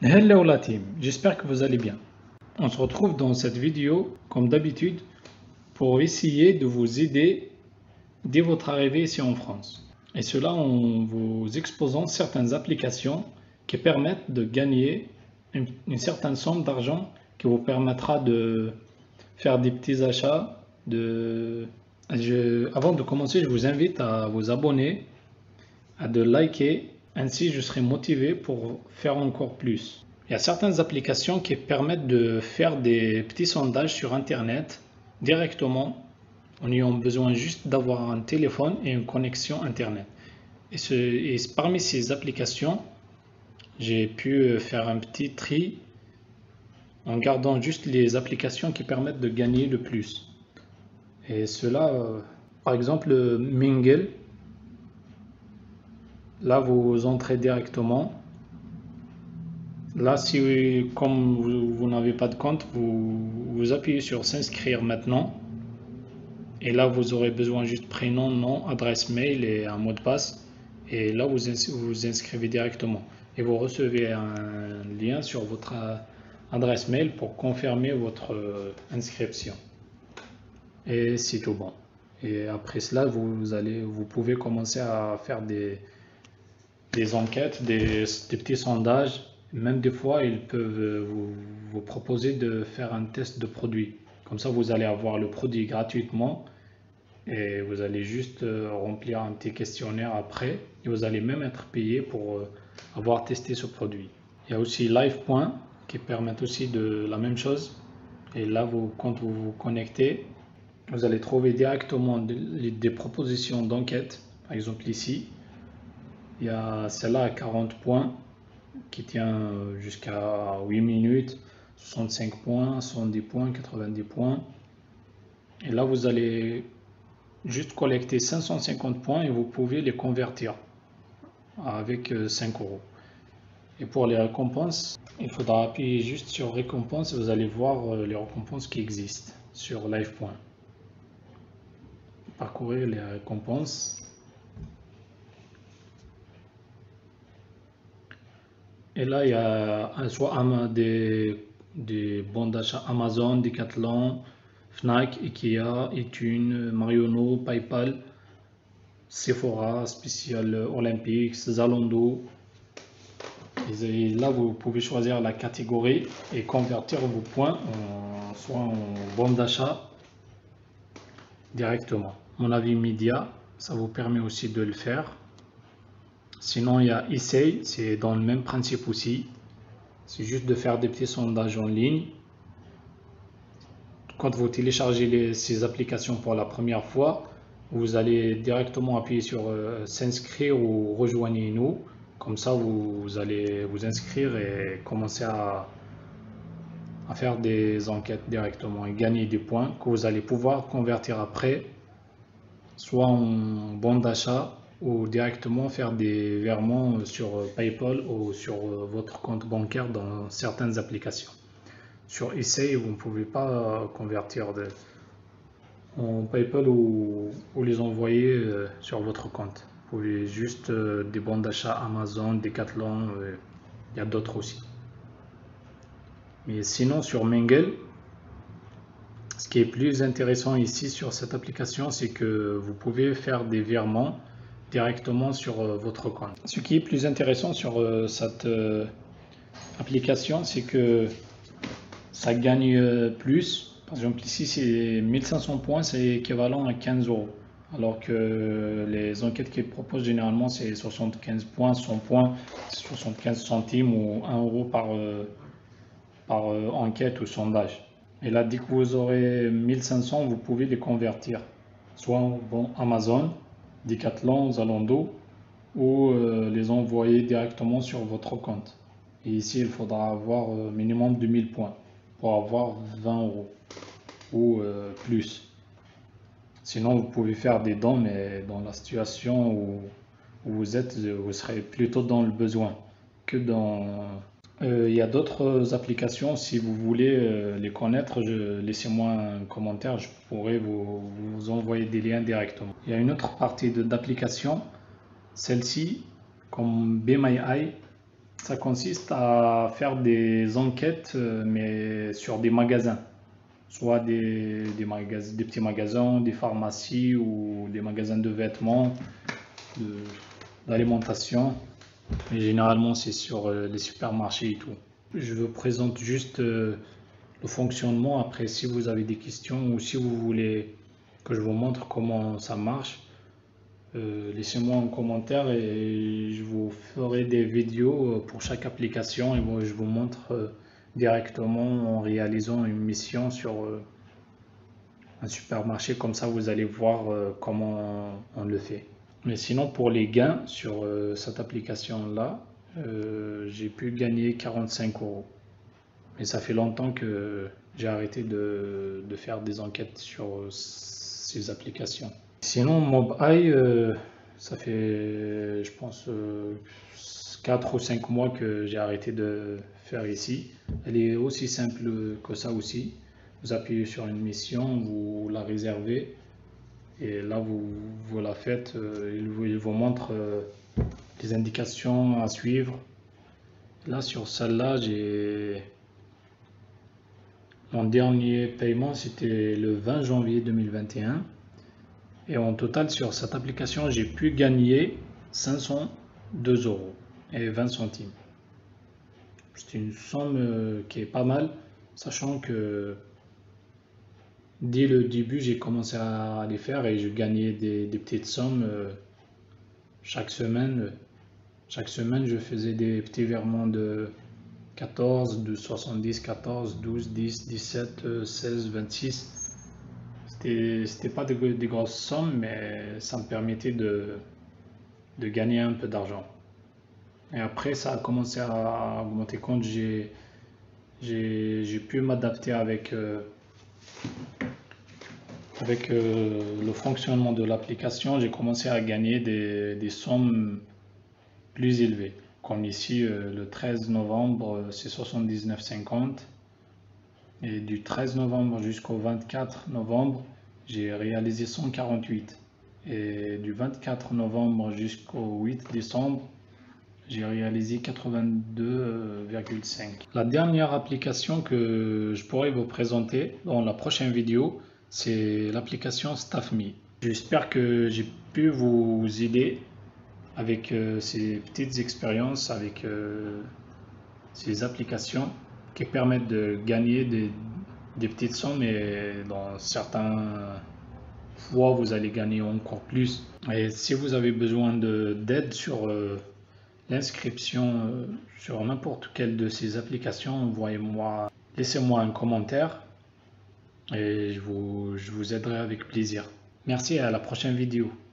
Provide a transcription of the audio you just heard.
Hello la team, j'espère que vous allez bien. On se retrouve dans cette vidéo, comme d'habitude, pour essayer de vous aider dès votre arrivée ici en France. Et cela en vous exposant certaines applications qui permettent de gagner une certaine somme d'argent qui vous permettra de faire des petits achats. Avant de commencer, je vous invite à vous abonner, à de liker, ainsi je serai motivé pour faire encore plus. Il y a certaines applications qui permettent de faire des petits sondages sur Internet directement en ayant besoin juste d'avoir un téléphone et une connexion Internet. Et parmi ces applications, j'ai pu faire un petit tri en gardant juste les applications qui permettent de gagner le plus. Et cela, par exemple, Mingle, là vous entrez directement. Là, si comme vous n'avez pas de compte, vous appuyez sur s'inscrire maintenant. Et là, vous aurez besoin juste prénom, nom, adresse mail et un mot de passe. Et là, vous inscrivez directement. Et vous recevez un lien sur votre adresse mail pour confirmer votre inscription. Et c'est tout bon. Et après cela, vous pouvez commencer à faire des enquêtes, des petits sondages. Même des fois, ils peuvent vous proposer de faire un test de produit. Comme ça, vous allez avoir le produit gratuitement et vous allez juste remplir un petit questionnaire après. Et vous allez même être payé pour avoir testé ce produit. Il y a aussi LivePoint qui permet aussi de la même chose. Et là, quand vous vous connectez, vous allez trouver directement des propositions d'enquête. Par exemple ici, il y a celle-là à 40 points qui tient jusqu'à 8 minutes, 65 points, 110 points, 90 points. Et là, vous allez juste collecter 550 points et vous pouvez les convertir avec 5 euros. Et pour les récompenses, il faudra appuyer juste sur récompenses et vous allez voir les récompenses qui existent sur LivePoint. Parcourir les récompenses. Et là, il y a soit des bons d'achat Amazon, Decathlon, Fnac, Ikea, iTunes, Marionneau, PayPal, Sephora, Special Olympics, Zalando. Et là, vous pouvez choisir la catégorie et convertir vos points soit en bon d'achat directement. Mon avis média, ça vous permet aussi de le faire. Sinon, il y a Essay, c'est dans le même principe aussi. C'est juste de faire des petits sondages en ligne. Quand vous téléchargez ces applications pour la première fois, vous allez directement appuyer sur s'inscrire ou rejoignez-nous. Comme ça, vous allez vous inscrire et commencer à faire des enquêtes directement et gagner des points que vous allez pouvoir convertir après, soit en bon d'achat ou directement faire des virements sur PayPal ou sur votre compte bancaire dans certaines applications. Sur Essay, vous ne pouvez pas convertir en PayPal ou les envoyer sur votre compte. Vous pouvez juste des bons d'achat Amazon, Decathlon, il y a d'autres aussi. Mais sinon, sur Mingle, ce qui est plus intéressant ici sur cette application, c'est que vous pouvez faire des virements directement sur votre compte. Ce qui est plus intéressant sur cette application, c'est que ça gagne plus. Par exemple, ici, c'est 1500 points, c'est équivalent à 15 euros. Alors que les enquêtes qu'ils proposent généralement, c'est 75 points, 100 points, 75 centimes ou 1 euro par enquête ou sondage. Et là, dès que vous aurez 1500, vous pouvez les convertir. Soit en Amazon, Decathlon, Zalando, ou les envoyer directement sur votre compte. Et ici, il faudra avoir minimum 2000 points pour avoir 20 euros ou plus. Sinon, vous pouvez faire des dons, mais dans la situation où vous êtes, vous serez plutôt dans le besoin que dans... Il y a d'autres applications, si vous voulez les connaître, laissez-moi un commentaire, je pourrais vous envoyer des liens directement. Il y a une autre partie d'application, celle-ci, comme Be My Eye, Ça consiste à faire des enquêtes, mais sur des magasins, soit des petits magasins, des pharmacies ou des magasins de vêtements, de- d'alimentation. Mais généralement, c'est sur les supermarchés et tout. Je vous présente juste le fonctionnement. Après, si vous avez des questions ou si vous voulez que je vous montre comment ça marche, laissez-moi en commentaire et je vous ferai des vidéos pour chaque application et moi je vous montre directement en réalisant une mission sur un supermarché. Comme ça, vous allez voir comment on le fait. Mais sinon, pour les gains sur cette application-là, j'ai pu gagner 45 euros. Mais ça fait longtemps que j'ai arrêté de faire des enquêtes sur ces applications. Sinon, MobEye, ça fait, je pense, 4 ou 5 mois que j'ai arrêté de faire ici. Elle est aussi simple que ça aussi. Vous appuyez sur une mission, vous la réservez et là vous la faites. Il vous montre les indications à suivre. Là, sur celle-là, mon dernier paiement, c'était le 20 janvier 2021. Et en total, sur cette application, j'ai pu gagner 502 euros et 20 centimes. C'est une somme qui est pas mal, sachant que dès le début, j'ai commencé à les faire et je gagnais des petites sommes chaque semaine. Chaque semaine, je faisais des petits virements de 14, de 70, 14, 12, 10, 17, 16, 26. C'était pas des grosses sommes, mais ça me permettait de gagner un peu d'argent. Et après, ça a commencé à augmenter quand j'ai pu m'adapter avec le fonctionnement de l'application. J'ai commencé à gagner des sommes plus élevées. Comme ici, le 13 novembre, c'est 79,50. Et du 13 novembre jusqu'au 24 novembre, j'ai réalisé 148. Et du 24 novembre jusqu'au 8 décembre, j'ai réalisé 82,5. La dernière application que je pourrais vous présenter dans la prochaine vidéo, c'est l'application StaffMe. J'espère que j'ai pu vous aider avec ces petites expériences, avec ces applications qui permettent de gagner des petites sommes et dans certains fois vous allez gagner encore plus. Et si vous avez besoin d'aide sur l'inscription sur n'importe quelle de ces applications, laissez-moi un commentaire et je vous aiderai avec plaisir. Merci et à la prochaine vidéo.